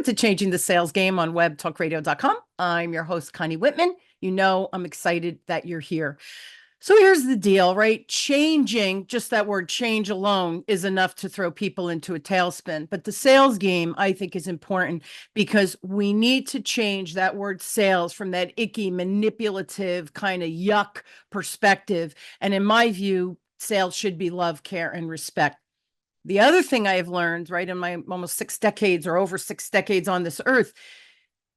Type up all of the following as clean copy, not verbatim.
Welcome to Changing the Sales Game on webtalkradio.com. I'm your host, Connie Whitman. You know, I'm excited that you're here. So here's the deal, right? Changing, just that word change alone is enough to throw people into a tailspin. But the sales game, I think, is important because we need to change that word sales from that icky, manipulative, kind of yuck perspective. And in my view, sales should be love, care, and respect. The other thing I have learned, right, in my almost 6 decades or over 6 decades on this earth,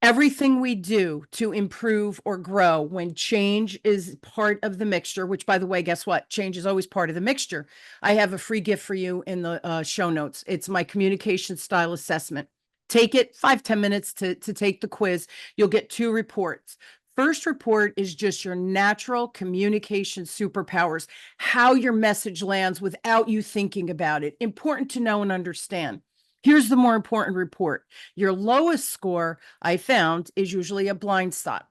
everything we do to improve or grow when change is part of the mixture, which, by the way, guess what? Change is always part of the mixture. I have a free gift for you in the show notes. It's my communication style assessment. Take it 5-10 minutes to take the quiz. You'll get 2 reports. First report is just your natural communication superpowers, how your message lands without you thinking about it. Important to know and understand. Here's the more important report. Your lowest score, I found, is usually a blind spot.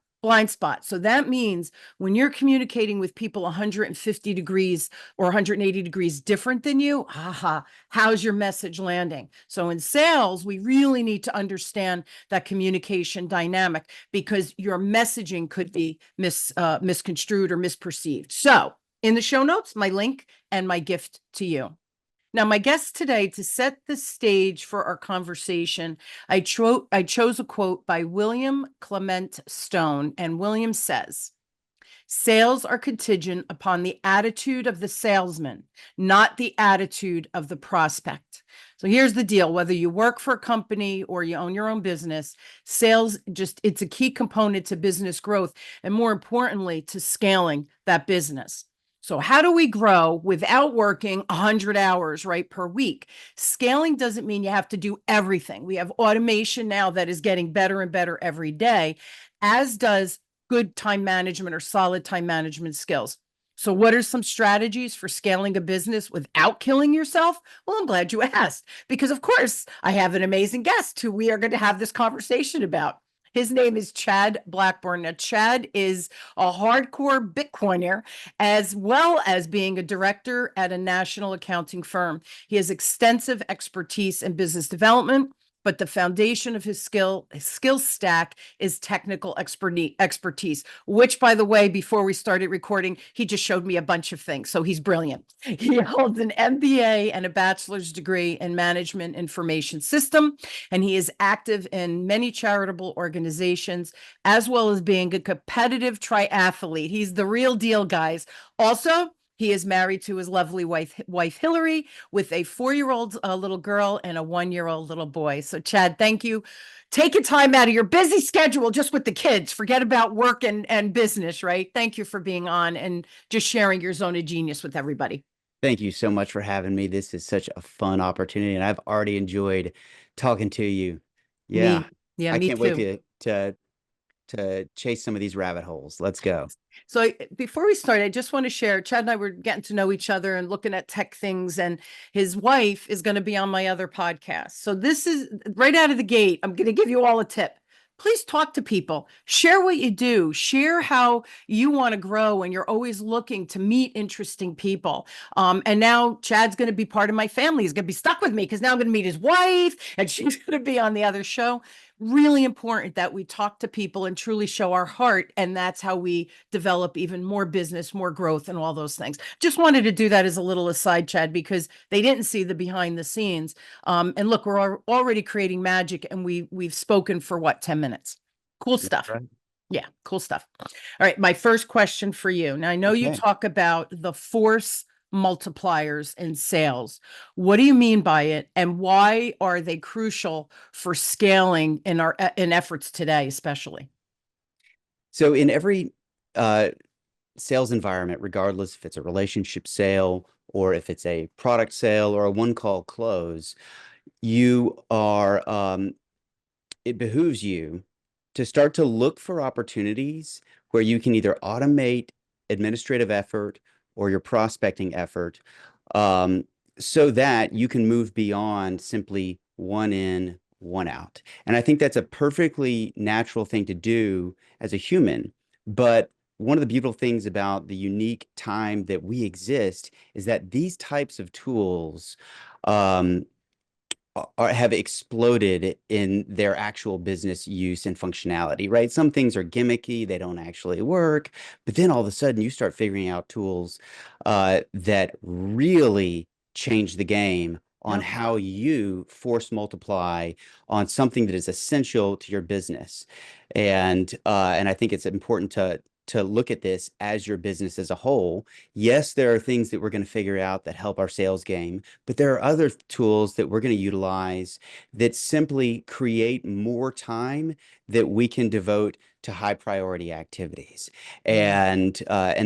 So that means when you're communicating with people 150 degrees or 180 degrees different than you, how's your message landing? So in sales, we really need to understand that communication dynamic because your messaging could be misconstrued or misperceived. So in the show notes, my link and my gift to you. Now, my guest today, to set the stage for our conversation, I chose a quote by William Clement Stone, and William says, "Sales are contingent upon the attitude of the salesman, not the attitude of the prospect." So here's the deal. Whether you work for a company or you own your own business, sales it's a key component to business growth and, more importantly, to scaling that business. So how do we grow without working 100 hours, right, per week? Scaling doesn't mean you have to do everything. We have automation now that is getting better and better every day, as does good time management or solid time management skills. So what are some strategies for scaling a business without killing yourself? Well, I'm glad you asked, because of course I have an amazing guest who we are going to have this conversation about. His name is Chad Blackburn. Now, Chad is a hardcore Bitcoiner, as well as being a director at a national accounting firm. He has extensive expertise in business development, but the foundation of his skill stack is technical expertise, which, by the way, before we started recording, he just showed me a bunch of things. So he's brilliant. He holds an MBA and a bachelor's degree in Management Information System, and he is active in many charitable organizations, as well as being a competitive triathlete. He's the real deal, guys. Also, he is married to his lovely wife Hillary, with a 4-year-old little girl and a 1-year-old little boy. So, Chad, thank you. Taking time out of your busy schedule just with the kids. Forget about work and business, right? Thank you for being on and just sharing your zone of genius with everybody. Thank you so much for having me. This is such a fun opportunity, and I've already enjoyed talking to you. Yeah, I Me can't wait too. to chase some of these rabbit holes. Let's go. So before we start, I just want to share, Chad and I were getting to know each other and looking at tech things, and his wife is going to be on my other podcast. So this is right out of the gate. I'm going to give you all a tip. Please talk to people, share what you do, share how you want to grow, and you're always looking to meet interesting people. And now Chad's going to be part of my family. He's going to be stuck with me because now I'm going to meet his wife and she's going to be on the other show. Really important that we talk to people and truly show our heart. And that's how we develop even more business, more growth, and all those things. Just wanted to do that as a little aside, Chad, because they didn't see the behind the scenes. And look, we're already creating magic, and we've spoken for what, 10 minutes? Cool stuff. Right. Yeah, cool stuff. All right, my first question for you. Now, I know you talk about the force multipliers in sales. What do you mean by it, and why are they crucial for scaling in our efforts today, especially? So in every sales environment, regardless if it's a relationship sale or if it's a product sale or a one-call close, it behooves you to start to look for opportunities where you can either automate administrative effort or your prospecting effort, so that you can move beyond simply one in, one out. And I think that's a perfectly natural thing to do as a human. But one of the beautiful things about the unique time that we exist is that these types of tools have exploded in their actual business use and functionality, right? Some things are gimmicky, they don't actually work, but then all of a sudden you start figuring out tools that really change the game on Yep. how you force multiply on something that is essential to your business. And I think it's important to look at this as your business as a whole. Yes, there are things that we're going to figure out that help our sales game, but there are other tools that we're going to utilize that simply create more time that we can devote to high priority activities, Yeah. and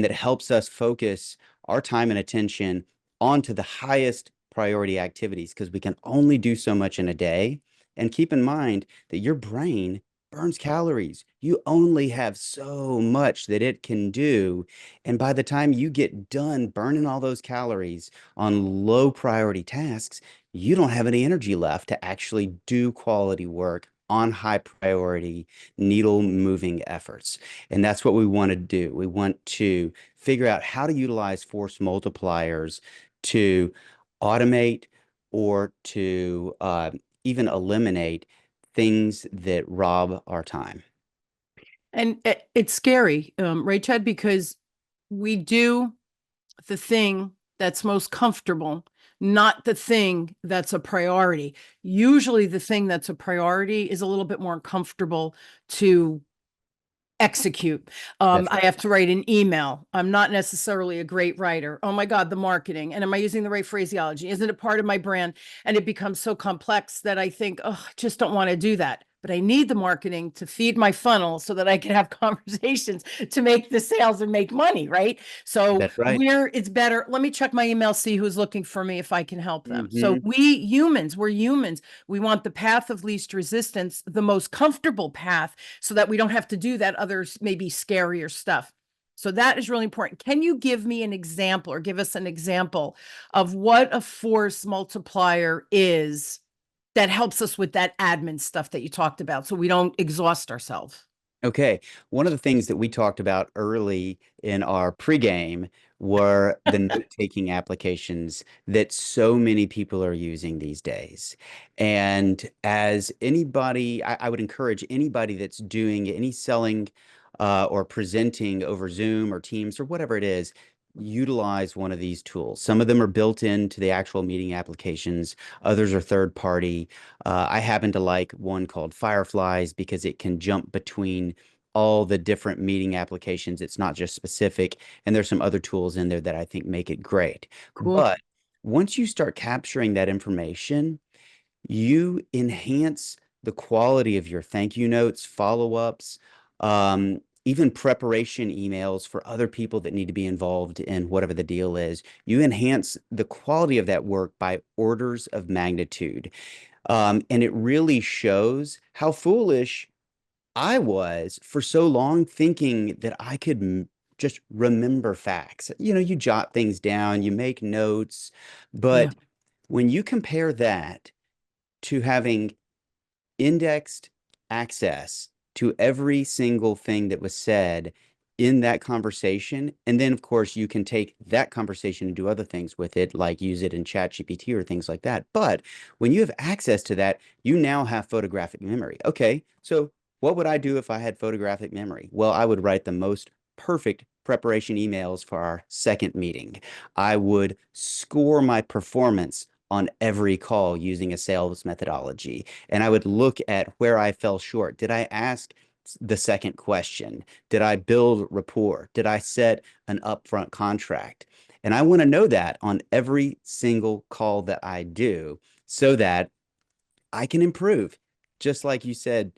that helps us focus our time and attention onto the highest priority activities because we can only do so much in a day. And keep in mind that your brain burns calories. You only have so much that it can do. And by the time you get done burning all those calories on low priority tasks, you don't have any energy left to actually do quality work on high priority needle moving efforts. And that's what we want to do. We want to figure out how to utilize force multipliers to automate or to even eliminate things that rob our time. And it's scary, right, Chad? Because we do the thing that's most comfortable, not the thing that's a priority. Usually, the thing that's a priority is a little bit more comfortable to execute. That's I right. have to write an email. I'm not necessarily a great writer. Oh my God, the marketing. And am I using the right phraseology? Isn't it part of my brand? And it becomes so complex that I think, oh, I just don't want to do that. But I need the marketing to feed my funnel so that I can have conversations to make the sales and make money, right? So That's right. where it's better, let me check my email, see who's looking for me if I can help them. So Hmm. we're humans. We want the path of least resistance, the most comfortable path so that we don't have to do that other maybe scarier stuff. So that is really important. Can you give me an example or give us an example of what a force multiplier is that helps us with that admin stuff that you talked about so we don't exhaust ourselves? Okay. One of the things that we talked about early in our pregame were the note-taking applications that so many people are using these days. And as anybody, I would encourage anybody that's doing any selling or presenting over Zoom or Teams or whatever it is, utilize one of these tools. Some of them are built into the actual meeting applications, others are third party. I happen to like one called Fireflies because it can jump between all the different meeting applications. It's not just specific. And there's some other tools in there that I think make it great. Cool. But once you start capturing that information, you enhance the quality of your thank you notes, follow-ups, even preparation emails for other people that need to be involved in whatever the deal is. You enhance the quality of that work by orders of magnitude. And it really shows how foolish I was for so long thinking that I could just remember facts. You know, you jot things down, you make notes, Yeah. but when you compare that to having indexed access to every single thing that was said in that conversation. And then, of course, you can take that conversation and do other things with it, like use it in ChatGPT or things like that. But when you have access to that, you now have photographic memory. Okay, so what would I do if I had photographic memory? Well, I would write the most perfect preparation emails for our second meeting. I would score my performance on every call using a sales methodology. And I would look at where I fell short. Did I ask the second question? Did I build rapport? Did I set an upfront contract? And I want to know that on every single call that I do so that I can improve. Just like you said,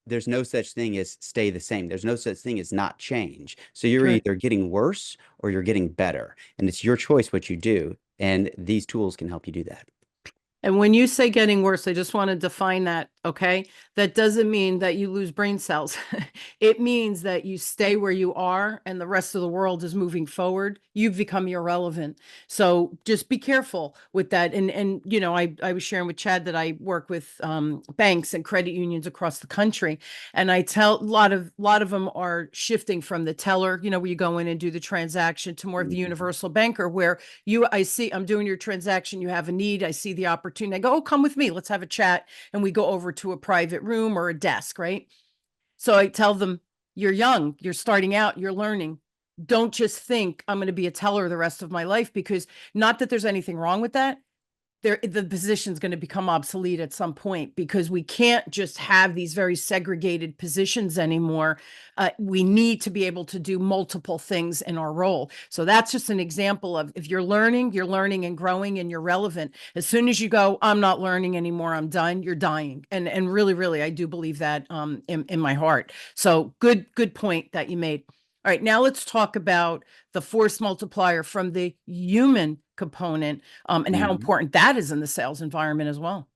there's no such thing as stay the same. There's no such thing as not change. So you're Correct. either getting worse or you're getting better. And it's your choice what you do. And these tools can help you do that. And when you say getting worse, I just want to define that Okay. That doesn't mean that you lose brain cells. It means that you stay where you are and the rest of the world is moving forward. You've become irrelevant. So just be careful with that. And you know, I was sharing with Chad that I work with banks and credit unions across the country. And I tell a lot of them are shifting from the teller, you know, where you go in and do the transaction to more of the Mhm. universal banker where I see I'm doing your transaction, you have a need, I see the opportunity. I go, oh, come with me, let's have a chat, and we go over to a private room or a desk, right? So I tell them, you're young, you're starting out, you're learning. Don't just think I'm going to be a teller the rest of my life, because not that there's anything wrong with that, the position's going to become obsolete at some point, because we can't just have these very segregated positions anymore. We need to be able to do multiple things in our role. So that's just an example of, if you're learning and growing and you're relevant. As soon as you go, I'm not learning anymore, I'm done, you're dying. And really, really, I do believe that in my heart. So good point that you made. All right, now let's talk about the force multiplier from the human component, and how Mhm. important that is in the sales environment as well.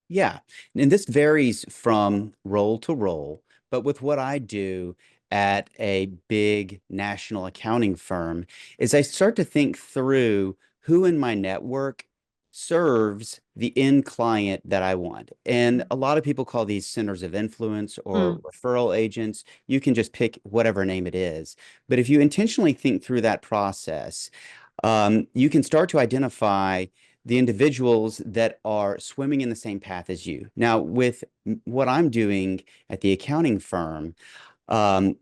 Yeah. And this varies from role to role, but with what I do at a big national accounting firm is I start to think through who in my network serves the end client that I want. And a lot of people call these centers of influence or Mm, referral agents. You can just pick whatever name it is. But if you intentionally think through that process, you can start to identify the individuals that are swimming in the same path as you. Now, with what I'm doing at the accounting firm, um,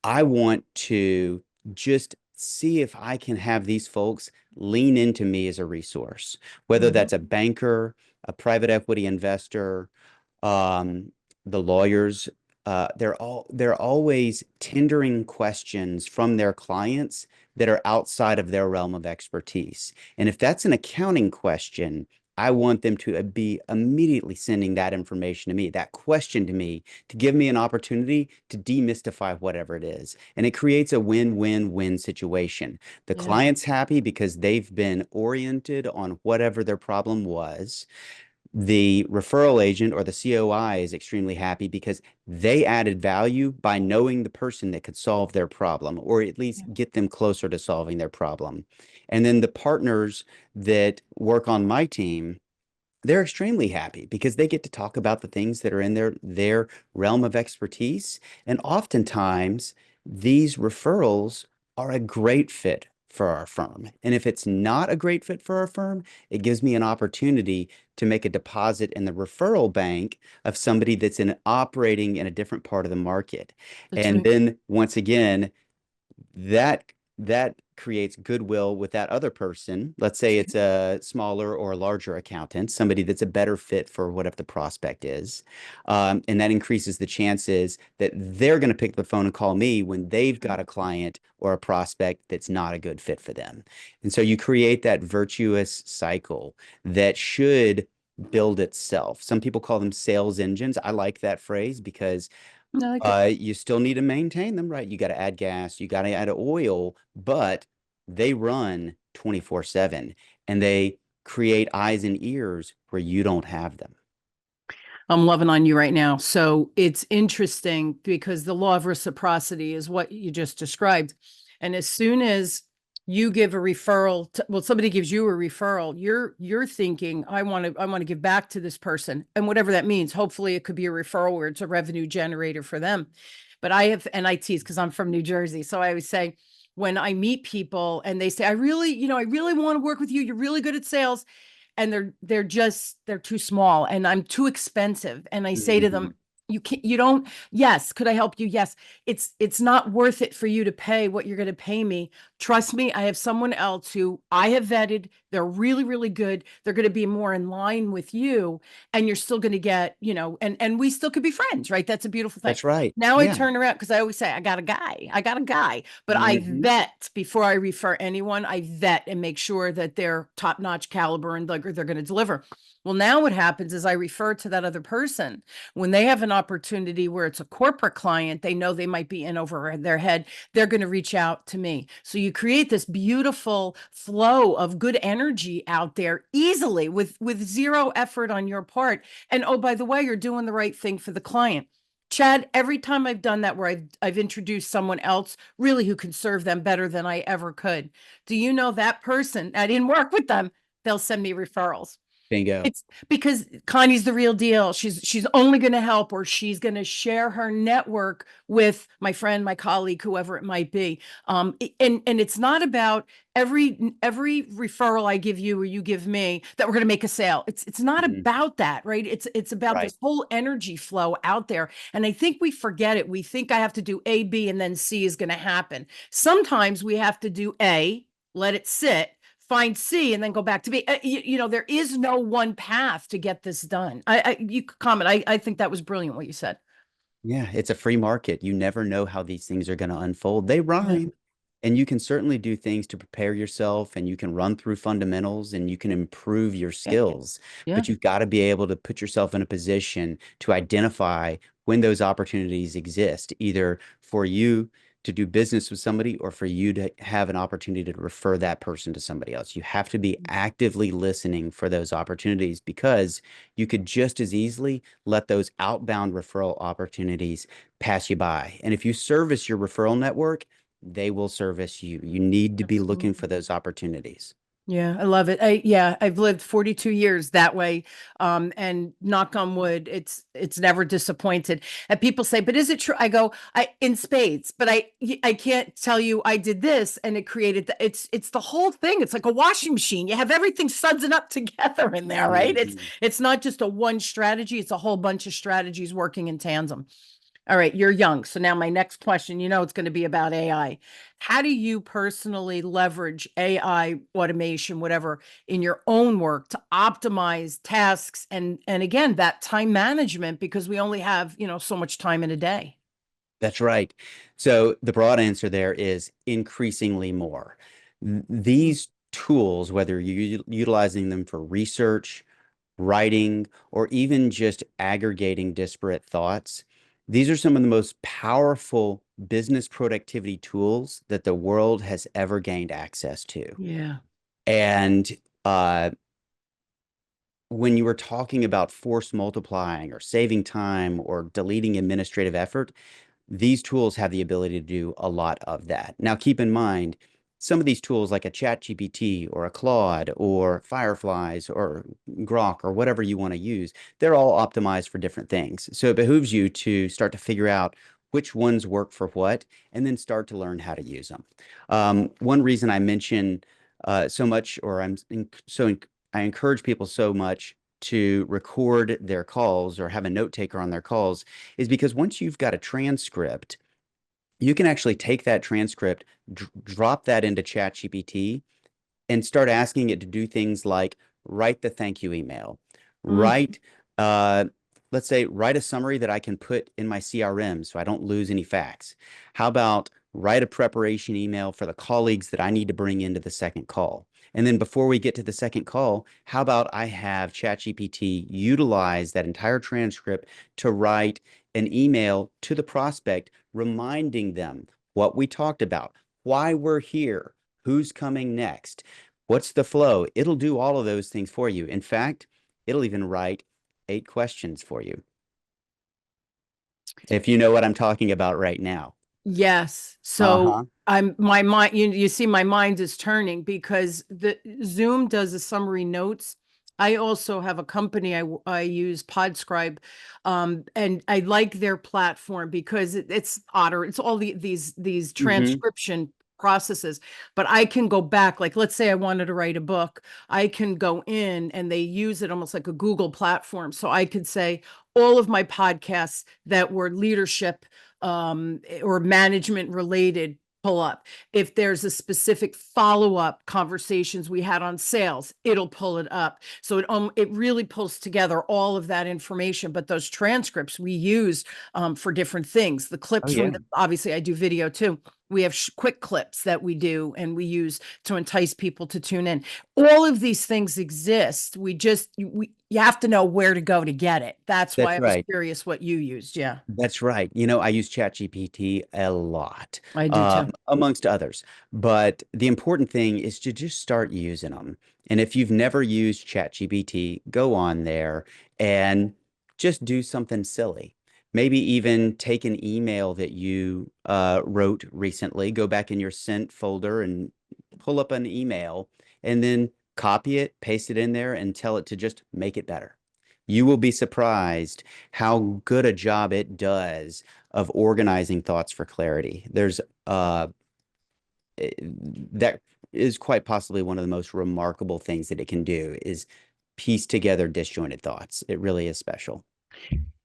I want to just see if I can have these folks lean into me as a resource, whether mhm. that's a banker, a private equity investor, um, the lawyers. They're always tendering questions from their clients that are outside of their realm of expertise. And if that's an accounting question, I want them to be immediately sending that information to me, that question to me, to give me an opportunity to demystify whatever it is. And it creates a win-win-win situation. The Yeah. client's happy because they've been oriented on whatever their problem was. The referral agent or the COI is extremely happy because they added value by knowing the person that could solve their problem or at least get them closer to solving their problem. And then the partners that work on my team, they're extremely happy because they get to talk about the things that are in their realm of expertise. And oftentimes, these referrals are a great fit for our firm. And if it's not a great fit for our firm, it gives me an opportunity to make a deposit in the referral bank of somebody that's operating in a different part of the market. That's And right. then once again, that that creates goodwill with that other person. Let's say it's a smaller or a larger accountant, somebody that's a better fit for whatever the prospect is. And that increases the chances that they're going to pick the phone and call me when they've got a client or a prospect that's not a good fit for them. And so you create that virtuous cycle that should build itself. Some people call them sales engines. I like that phrase because I like it. you still need to maintain them, right? You got to add gas, you got to add oil, but they run 24/7 and they create eyes and ears where you don't have them. I'm loving on you right now. So it's interesting because the law of reciprocity is what you just described. And as soon as you give a referral to, well, somebody gives you a referral, you're thinking, I want to give back to this person. And whatever that means, hopefully it could be a referral where it's a revenue generator for them. But I have, and I tease because I'm from New Jersey. So I always say, when I meet people and they say, I really want to work with you. You're really good at sales, and they're too small and I'm too expensive. And I say to Mhm. them, you don't, yes, could I help you? Yes. It's not worth it for you to pay what you're going to pay me. Trust me, I have someone else who I have vetted. They're really, really good. They're going to be more in line with you, and you're still going to get, and we still could be friends, right? That's a beautiful thing. That's right. Now I Yeah. turn around because I always say, I got a guy, but I Hmm. vet before I refer anyone. I vet and make sure that they're top notch caliber and they're going to deliver. Well, now what happens is I refer to that other person when they have an opportunity where it's a corporate client, they know they might be in over their head. They're going to reach out to me. So you create this beautiful flow of good energy energy out there easily with zero effort on your part. And oh, by the way, you're doing the right thing for the client. Chad, every time I've done that where I've introduced someone else really who can serve them better than I ever could. Do you know that person? I didn't work with them. They'll send me referrals. Bingo. It's because Connie's the real deal. She's only going to help, or she's going to share her network with my friend, my colleague, whoever it might be. And it's not about every referral I give you or you give me that we're going to make a sale. It's not Mhm. about that, right? It's about Right. this whole energy flow out there. And I think we forget it. We think I have to do A, B, and then C is going to happen. Sometimes we have to do A, let it sit, find C, and then go back to B. There is no one path to get this done. You could comment. I think that was brilliant what you said. Yeah, it's a free market. You never know how these things are going to unfold. They Yeah. rhyme, and you can certainly do things to prepare yourself, and you can run through fundamentals and you can improve your Yeah. skills. Yeah. But you've got to be able to put yourself in a position to identify when those opportunities exist, either for you to do business with somebody or for you to have an opportunity to refer that person to somebody else. You have to be actively listening for those opportunities because you could just as easily let those outbound referral opportunities pass you by. And if you service your referral network, they will service you. You need to be looking Absolutely. for those opportunities. Yeah, I love it. I've lived 42 years that way. And knock on wood, it's never disappointed. And people say, but is it true? I go, I in spades, but I can't tell you I did this and it created it's the whole thing. It's like a washing machine. You have everything sudsing up together in there, right? Mhm. It's not just a one strategy, it's a whole bunch of strategies working in tandem. All right, you're young. So now my next question, it's going to be about AI. How do you personally leverage AI, automation, whatever, in your own work to optimize tasks and again, that time management because we only have, so much time in a day. That's right. So the broad answer there is increasingly more. These tools, whether you're utilizing them for research, writing, or even just aggregating disparate thoughts, these are some of the most powerful business productivity tools that the world has ever gained access to. Yeah. And uh, when you were talking about force multiplying or saving time or deleting administrative effort, these tools have the ability to do a lot of that. Now, keep in mind, some of these tools like a ChatGPT or a Claude or Fireflies or Grok or whatever you want to use, they're all optimized for different things. So it behooves you to start to figure out which ones work for what and then start to learn how to use them. One reason I mention so much, or I encourage people so much to record their calls or have a note taker on their calls is because once you've got a transcript, you can actually take that transcript, drop that into ChatGPT, and start asking it to do things like write the thank you email, Mm. write, uh, let's say, write a summary that I can put in my CRM so I don't lose any facts. How about write a preparation email for the colleagues that I need to bring into the second call? And then before we get to the second call, how about I have ChatGPT utilize that entire transcript to write an email to the prospect reminding them what we talked about, why we're here, who's coming next, what's the flow? It'll do all of those things for you. In fact, it'll even write 8 questions for you, if you know what I'm talking about right now. Yes. So Uh-huh. my mind, you see my mind is turning because the Zoom does the summary notes. I also have a company I use Podscribe, and I like their platform because it's otter. It's all these Hmm. transcription processes, but I can go back. Like, let's say I wanted to write a book, I can go in and they use it almost like a Google platform. So I could say all of my podcasts that were leadership or management related pull up. If there's a specific follow-up conversations we had on sales, it'll pull it up. So it really pulls together all of that information. But those transcripts we use for different things. The Oh, clips yeah. obviously I do video too. We have quick clips that we do and we use to entice people to tune in. All of these things exist. You have to know where to go to get it. That's why That's I was right. curious what you used. Yeah, That's right. I use ChatGPT a lot, I do too. amongst others. But the important thing is to just start using them. And if you've never used ChatGPT, go on there and just do something silly. Maybe even take an email that you wrote recently, go back in your sent folder and pull up an email, and then copy it, paste it in there, and tell it to just make it better. You will be surprised how good a job it does of organizing thoughts for clarity. That is quite possibly one of the most remarkable things that it can do is piece together disjointed thoughts. It really is special.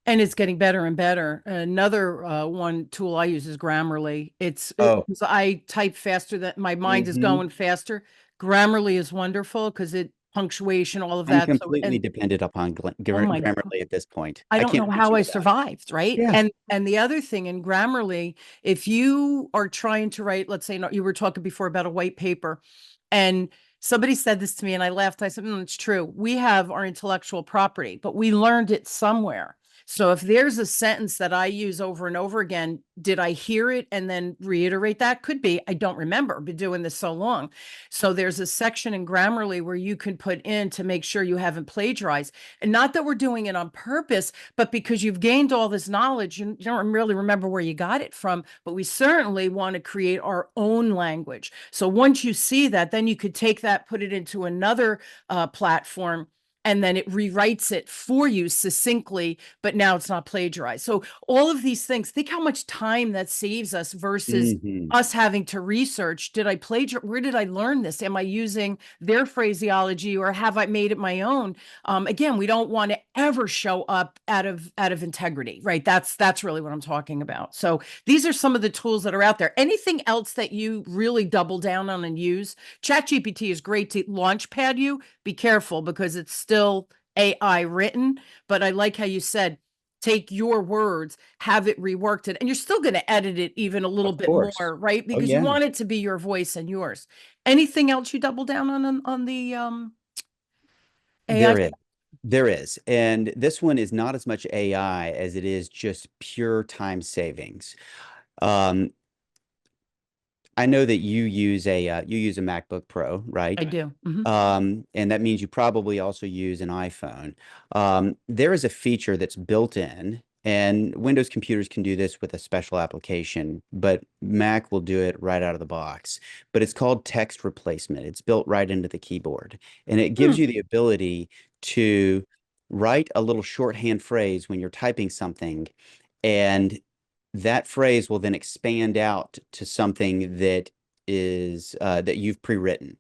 And it's getting better and better. Another one tool I use is Grammarly. Oh, 'Cause I type faster than my mind is hmm going faster. Grammarly is wonderful because it punctuation, all of I'm that. completely dependent upon Oh my Grammarly at this point. I I don't can't know how function I without it. survived, right? Yeah. And the other thing in Grammarly, if you are trying to write, let's say, no, you were talking before about a white paper, and somebody said this to me, and I laughed. I said, "It's true. We have our intellectual property, but we learned it somewhere." So if there's a sentence that I use over and over again, did I hear it and then reiterate that? Could be. I don't remember. Been doing this so long. So there's a section in Grammarly where you can put in to make sure you haven't plagiarized. And not that we're doing it on purpose, but because you've gained all this knowledge, you don't really remember where you got it from. But we certainly want to create our own language. So once you see that, then you could take that, put it into another platform, and then it rewrites it for you succinctly, but now it's not plagiarized. So all of these things, think how much time that saves us versus hmm us having to research. Did I plagiarize? Where did I learn this? Am I using their phraseology or have I made it my own? Again, we don't want to ever show up out of integrity, right? That's really what I'm talking about. So these are some of the tools that are out there. Anything else that you really double down on and use? ChatGPT is great to launch pad you. Be careful because it's still AI written, but I like how you said take your words, have it reworked it, and you're still going to edit it even a little Of bit course. more, right? Oh, Because you yeah. want it to be your voice and yours. Anything else you double down on the AI? There is. There is. And this one is not as much AI as it is just pure time savings. Um, I know that you use a MacBook Pro, right? I do. And that means you probably also use an iPhone. There is a feature that's built in, and Windows computers can do this with a special application, but Mac will do it right out of the box. But it's called text replacement. It's built right into the keyboard, and it gives Hmm. you the ability to write a little shorthand phrase when you're typing something, and that phrase will then expand out to something that is that you've pre-written.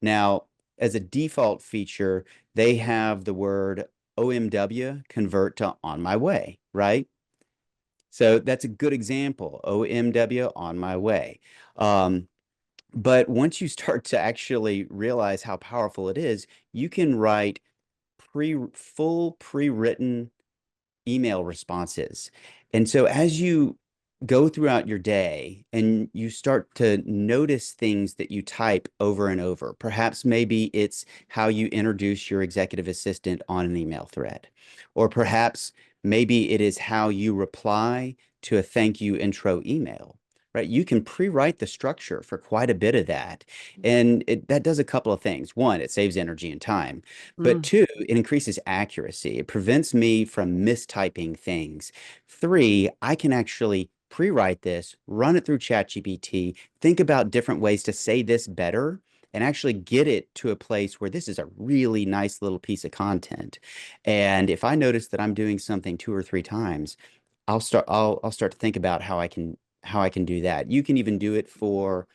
Now, as a default feature, they have the word OMW convert to on my way, right? So that's a good example. OMW on my way. Um, but once you start to actually realize how powerful it is, you can write full pre-written email responses. And so as you go throughout your day and you start to notice things that you type over and over, perhaps maybe it's how you introduce your executive assistant on an email thread, or perhaps maybe it is how you reply to a thank you intro email. Right, you can pre-write the structure for quite a bit of that, and that does a couple of things. One, it saves energy and time, but Mm. two, it increases accuracy. It prevents me from mistyping things. Three, I can actually pre-write this, run it through ChatGPT, think about different ways to say this better, and actually get it to a place where this is a really nice little piece of content. And if I notice that I'm doing something two or three times, I'll start to think about how I can do that. You can even do it for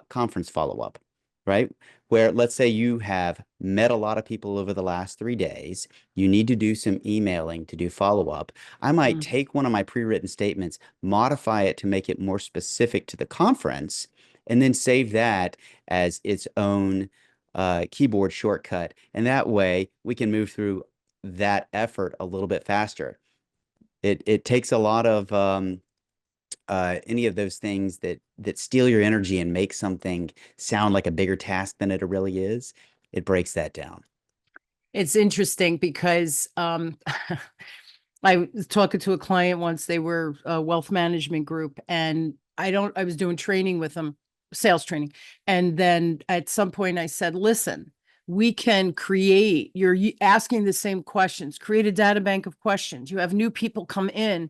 conference follow-up, right? Where let's say you have met a lot of people over the last 3 days, you need to do some emailing to do follow-up. I might Mm. take one of my pre-written statements, modify it to make it more specific to the conference, and then save that as its own keyboard shortcut. And that way we can move through that effort a little bit faster. It takes a lot of any of those things that steal your energy and make something sound like a bigger task than it really is, it breaks that down. It's interesting because I was talking to a client once, they were a wealth management group, and I was doing training with them, sales training. And then at some point I said, listen, we can create, you're asking the same questions, create a data bank of questions. You have new people come in,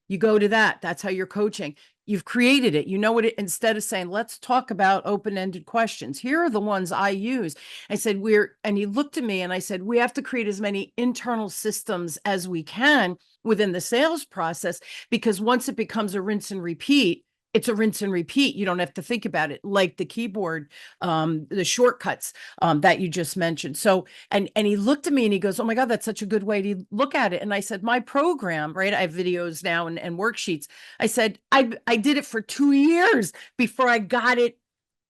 you go to that. That's how you're coaching. You've created it. You know what instead of saying, let's talk about open-ended questions. Here are the ones I use. I said, and he looked at me and I said, we have to create as many internal systems as we can within the sales process, because once it becomes a rinse and repeat, it's a rinse and repeat. You don't have to think about it, like the keyboard, the shortcuts that you just mentioned. So, and he looked at me and he goes, oh my God, that's such a good way to look at it. And I said, my program, right? I have videos now and worksheets. I said, I did it for 2 years before I got it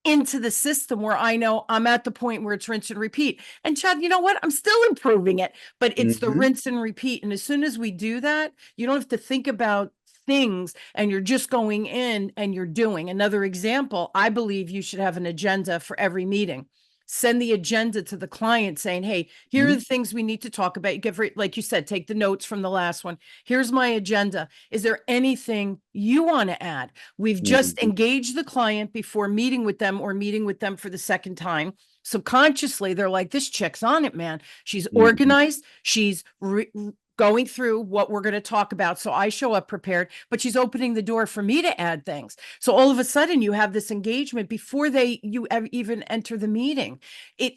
into the system where I know I'm at the point where it's rinse and repeat. And Chad, you know what? I'm still improving it, but it's the Hmm. rinse and repeat. And as soon as we do that, you don't have to think about things, and you're just going in and you're doing. Another example, I believe you should have an agenda for every meeting. Send the agenda to the client saying, hey, here are the things we need to talk about. You get, like you said, take the notes from the last one. Here's my agenda. Is there anything you want to add? We've just Hmm. engaged the client before meeting with them or meeting with them for the second time. Subconsciously, they're like, this chick's on it, man. She's Hmm. organized. She's going through what we're going to talk about. So I show up prepared, but she's opening the door for me to add things. So all of a sudden you have this engagement before you even enter the meeting.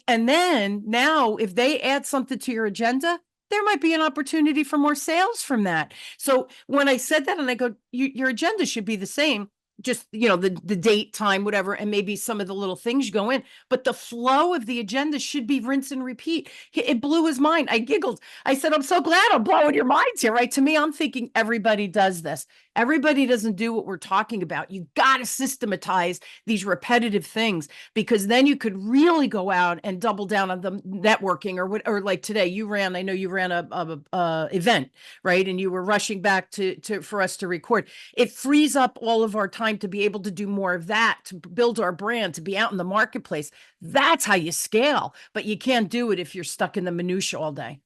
And then now if they add something to your agenda, there might be an opportunity for more sales from that. So when I said that, and I go, your agenda should be the same, just, the date, time, whatever, and maybe some of the little things you go in, but the flow of the agenda should be rinse and repeat. It blew his mind. I giggled. I said, I'm so glad I'm blowing your minds here, right? To me, I'm thinking everybody does this. Everybody doesn't do what we're talking about. You got to systematize these repetitive things, because then you could really go out and double down on the networking, or like today I know you ran a event, right? And you were rushing back for us to record. It frees up all of our time to be able to do more of that, to build our brand, to be out in the marketplace. That's how you scale, but you can't do it if you're stuck in the minutia all day.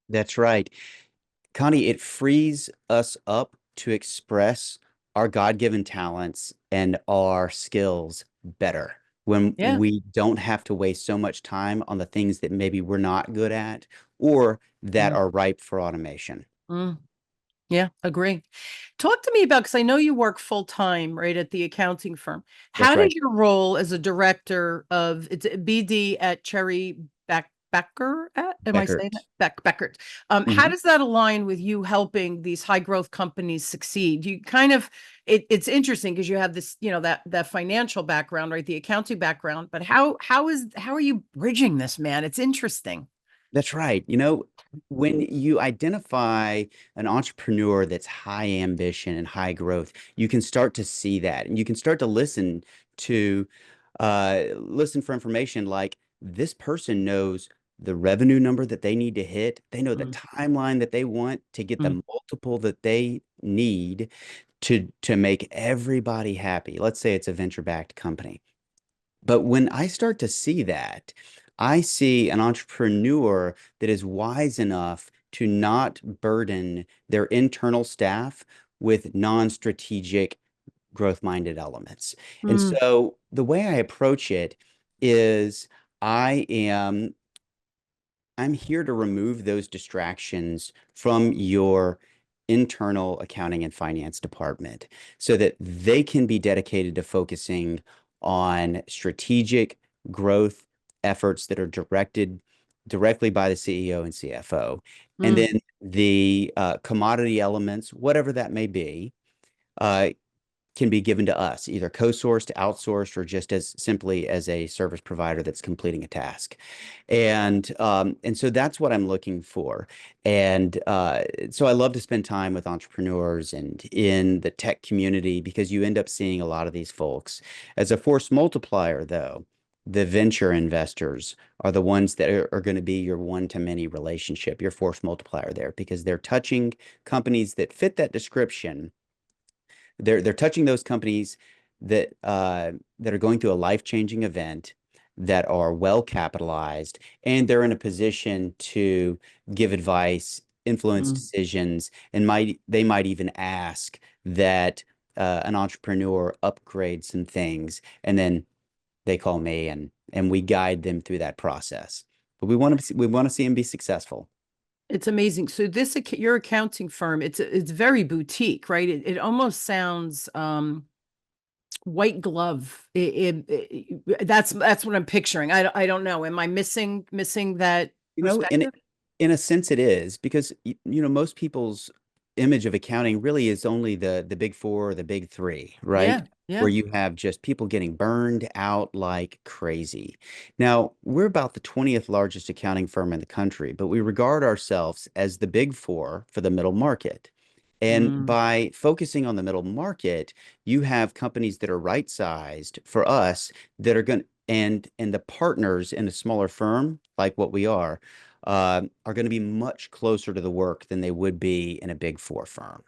That's right. Connie, it frees us up to express our God-given talents and our skills better when Yeah. we don't have to waste so much time on the things that maybe we're not good at or that Mm, are ripe for automation. mm. Yeah, agree. Talk to me about, because I know you work full time, right, at the accounting firm. That's How right. does your role as a director of it's a BD at Becker? Am I saying that? Beckert. Beckert. How Mhm. does that align with you helping these high growth companies succeed? You kind of it's interesting because you have this, that financial background, right? The accounting background, but how are you bridging this, man? It's interesting. That's right. When you identify an entrepreneur that's high ambition and high growth, you can start to see that, and you can start to to listen for information like this person knows the revenue number that they need to hit. They know the Mm, timeline that they want to get mm, the multiple that they need to make everybody happy. Let's say it's a venture-backed company. But when I start to see that, I see an entrepreneur that is wise enough to not burden their internal staff with non-strategic growth-minded elements. And mm, so the way I approach it is I am I'm here to remove those distractions from your internal accounting and finance department so that they can be dedicated to focusing on strategic growth efforts that are directed directly by the CEO and CFO. And mm. then the commodity elements, whatever that may be, uh, can be given to us, either co-sourced, outsourced, or just as simply as a service provider that's completing a task. And so that's what I'm looking for. And so I love to spend time with entrepreneurs and in the tech community because you end up seeing a lot of these folks. As a force multiplier, though, the venture investors are the ones that are going to be your one-to-many relationship, your force multiplier there, because they're touching companies that fit that description they're touching those companies that are going through a life-changing event, that are well capitalized, and they're in a position to give advice, influence Mm. decisions, and they might even ask that an entrepreneur upgrade some things, and then they call me, and we guide them through that process. But we want to see them be successful. It's amazing. So your accounting firm, it's very boutique, right? It almost sounds white glove. That's what I'm picturing. I don't know. Am I missing that You know, in perspective? in a sense it is, because most people's image of accounting really is only the big four or the big three, right? Yeah, Where yeah, you have just people getting burned out like crazy. Now, we're about the 20th largest accounting firm in the country, but we regard ourselves as the big four for the middle market. And mm, by focusing on the middle market, you have companies that are right sized for us, that are going, and the partners in a smaller firm like what we are going to be much closer to the work than they would be in a big four firm.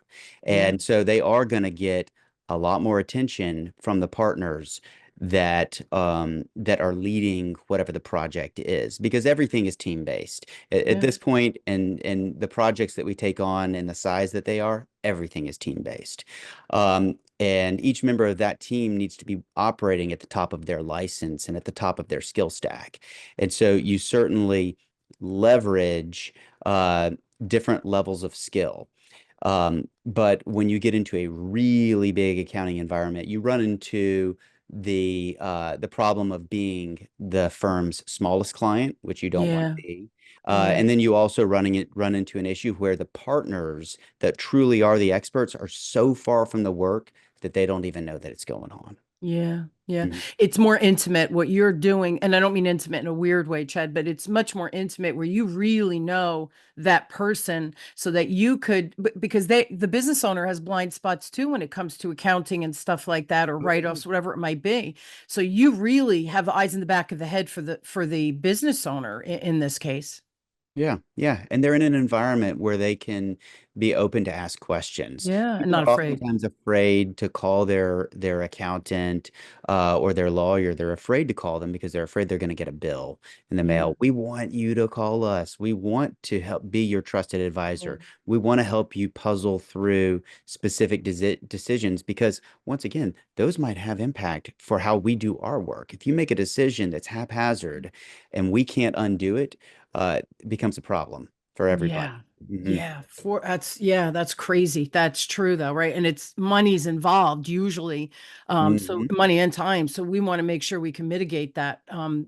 yeah, And so they are going to get a lot more attention from the partners that are leading whatever the project is, because everything is team based at yeah, this point, and the projects that we take on and the size that they are, everything is team based. And each member of that team needs to be operating at the top of their license and at the top of their skill stack. And so you certainly leverage different levels of skill. But when you get into a really big accounting environment, you run into the problem of being the firm's smallest client, which you don't want to yeah, be. yeah. And then you also run into an issue where the partners that truly are the experts are so far from the work that they don't even know that it's going on. Yeah, yeah. Mhm. It's more intimate what you're doing. And I don't mean intimate in a weird way, Chad, but it's much more intimate where you really know that person so that you could, because the business owner has blind spots too when it comes to accounting and stuff like that, or write-offs, whatever it might be. So you really have eyes in the back of the head for the business owner in this case. Yeah, yeah. And they're in an environment where they can be open to ask questions. Yeah, and People not are afraid. oftentimes afraid to call their accountant or their lawyer. They're afraid to call them because they're afraid they're going to get a bill in the Yeah. mail. We want you to call us. We want to help be your trusted Yeah. advisor. We want to help you puzzle through specific decisions, because once again, those might have impact for how we do our work. If you make a decision that's haphazard and we can't undo it, it becomes a problem for everybody. Yeah. Hmm. Yeah. That's crazy. That's true though, right? And it's money's involved usually. So Hmm. money and time. So we want to make sure we can mitigate that.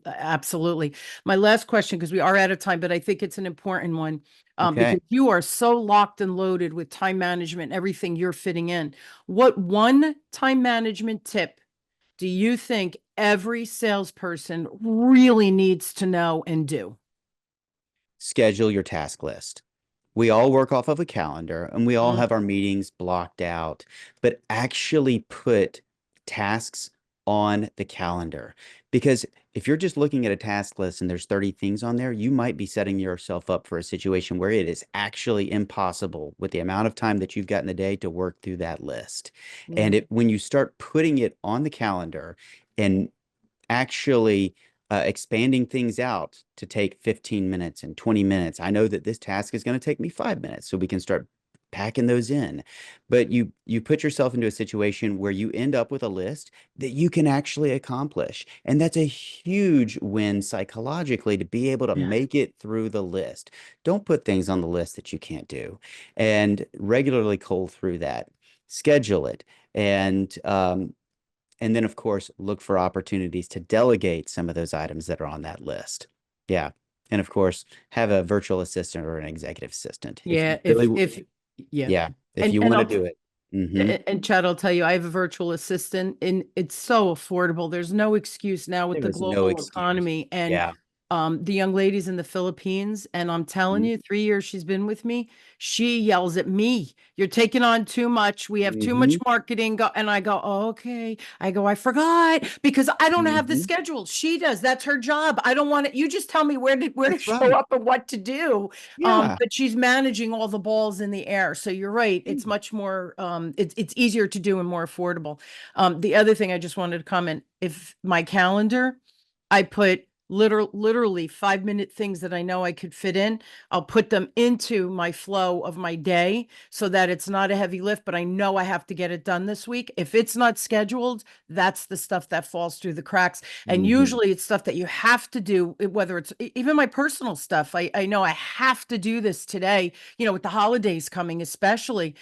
Absolutely. My last question, because we are out of time, but I think it's an important one. Okay. Because you are so locked and loaded with time management, everything you're fitting in. What one time management tip do you think every salesperson really needs to know and do? Schedule your task list. We all work off of a calendar and we all Mm, have our meetings blocked out, but actually put tasks on the calendar. Because if you're just looking at a task list and there's 30 things on there, you might be setting yourself up for a situation where it is actually impossible with the amount of time that you've got in the day to work through that list. yeah. And when you start putting it on the calendar and actually expanding things out to take 15 minutes and 20 minutes. I know that this task is going to take me 5 minutes, so we can start packing those in. But you put yourself into a situation where you end up with a list that you can actually accomplish. And that's a huge win psychologically, to be able to Yeah. make it through the list. Don't put things on the list that you can't do, and regularly cull through that. Schedule it. And then, of course, look for opportunities to delegate some of those items that are on that list. Yeah. And of course, have a virtual assistant or an executive assistant if you Yeah, really, if yeah. yeah, if And you and want to I'll do it. Hmm. and Chad, I'll tell you, I have a virtual assistant and it's so affordable. There's no excuse now with There the is no global excuse. economy. And Yeah. The young lady's in the Philippines, and I'm telling Mhm. you, 3 years she's been with me, she yells at me, "You're taking on too much. We have too much Mhm. marketing." And I go, "Oh, okay." I go, "I forgot because I don't have the Mhm. schedule. She does. That's her job. I don't want it. You just tell me where to That's show right. up and what to do." Yeah. But she's managing all the balls in the air. So you're right. It's Mm. much more, it's easier to do and more affordable. The other thing I just wanted to comment, if my calendar, I put literally 5-minute things that I know I could fit in. I'll put them into my flow of my day so that it's not a heavy lift, but I know I have to get it done this week. If it's not scheduled, that's the stuff that falls through the cracks. And Mhm. usually it's stuff that you have to do, whether it's even my personal stuff. I know I have to do this today, with the holidays coming, especially.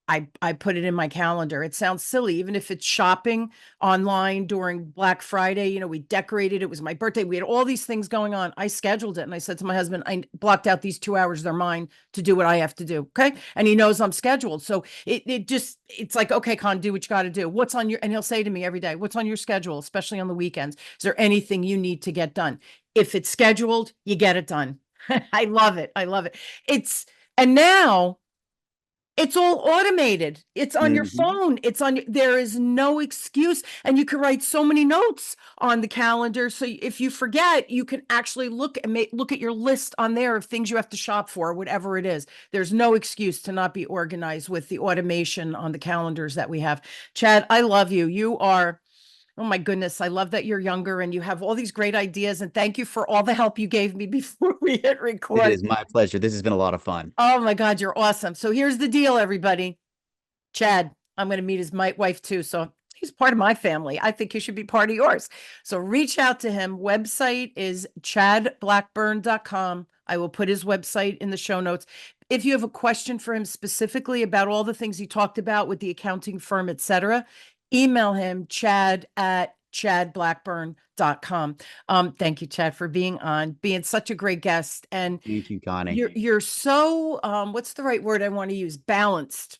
I put it in my calendar. It sounds silly, even if it's shopping online during Black Friday. We decorated. It was my birthday. We had all these things going on. I scheduled it and I said to my husband, I blocked out these 2 hours. They're mine to do what I have to do. Okay. And he knows I'm scheduled. So it's like, okay, Con, do what you got to do. And he'll say to me every day, what's on your schedule, especially on the weekends? Is there anything you need to get done? If it's scheduled, you get it done. I love it. I love it. And now, it's all automated. It's on your Mhm. phone. There is no excuse. And you can write so many notes on the calendar. So if you forget, you can actually look at your list on there of things you have to shop for, whatever it is. There's no excuse to not be organized with the automation on the calendars that we have. Chad, I love you. Oh my goodness, I love that you're younger and you have all these great ideas. And thank you for all the help you gave me before we hit It record. is my pleasure. This has been a lot of fun. Oh my God, you're awesome. So here's the deal, everybody. Chad, I'm going to meet his wife too. So he's part of my family. I think he should be part of yours. So reach out to him. Website is chadblackburn.com. I will put his website in the show notes. If you have a question for him specifically about all the things he talked about with the accounting firm, etc., email him, chad@chadblackburn.com. Thank you, Chad, for being such a great guest. And Thank you, Connie. you're so, what's the right word I want to use? Balanced.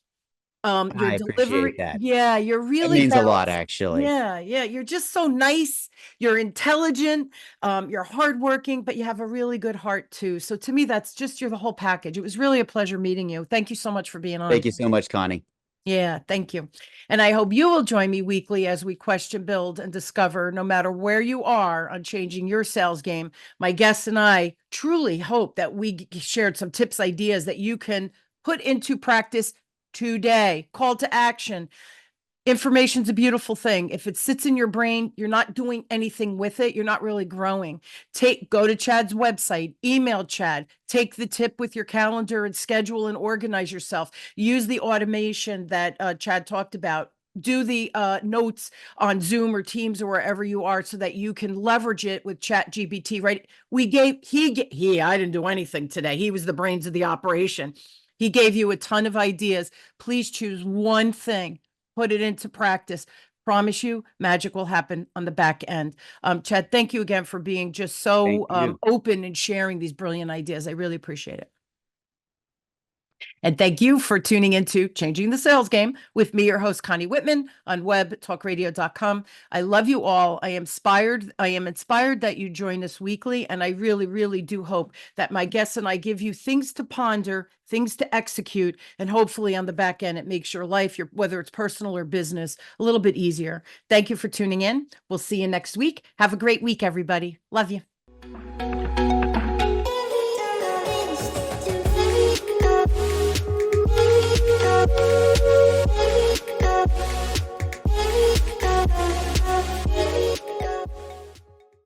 Your I appreciate delivery, that. yeah, you're That really means a lot, balanced. actually. Yeah, yeah, you're just so nice. You're intelligent, you're hardworking, but you have a really good heart too. So to me, you're the whole package. It was really a pleasure meeting you. Thank you so much for being Thank on. you so much, Connie. Yeah, thank you. And I hope you will join me weekly as we question, build, and discover, no matter where you are on changing your sales game. My guests and I truly hope that we shared some tips, ideas that you can put into practice today. Call to action. Information's a beautiful thing. If it sits in your brain, you're not doing anything with it. You're not really growing. Go to Chad's website, email Chad, take the tip with your calendar and schedule and organize yourself. Use the automation that Chad talked about. Do the notes on Zoom or Teams or wherever you are so that you can leverage it with Chat GPT, right? I didn't do anything today. He was the brains of the operation. He gave you a ton of ideas. Please choose one thing, put it into practice. Promise you, magic will happen on the back end. Chad, thank you again for being just Thank so you. open and sharing these brilliant ideas. I really appreciate it. And thank you for tuning into Changing the Sales Game with me, your host, Connie Whitman, on webtalkradio.com. I love you all. I am inspired that you join us weekly. And I really, really do hope that my guests and I give you things to ponder, things to execute, and hopefully on the back end, it makes your life, whether it's personal or business, a little bit easier. Thank you for tuning in. We'll see you next week. Have a great week, everybody. Love you.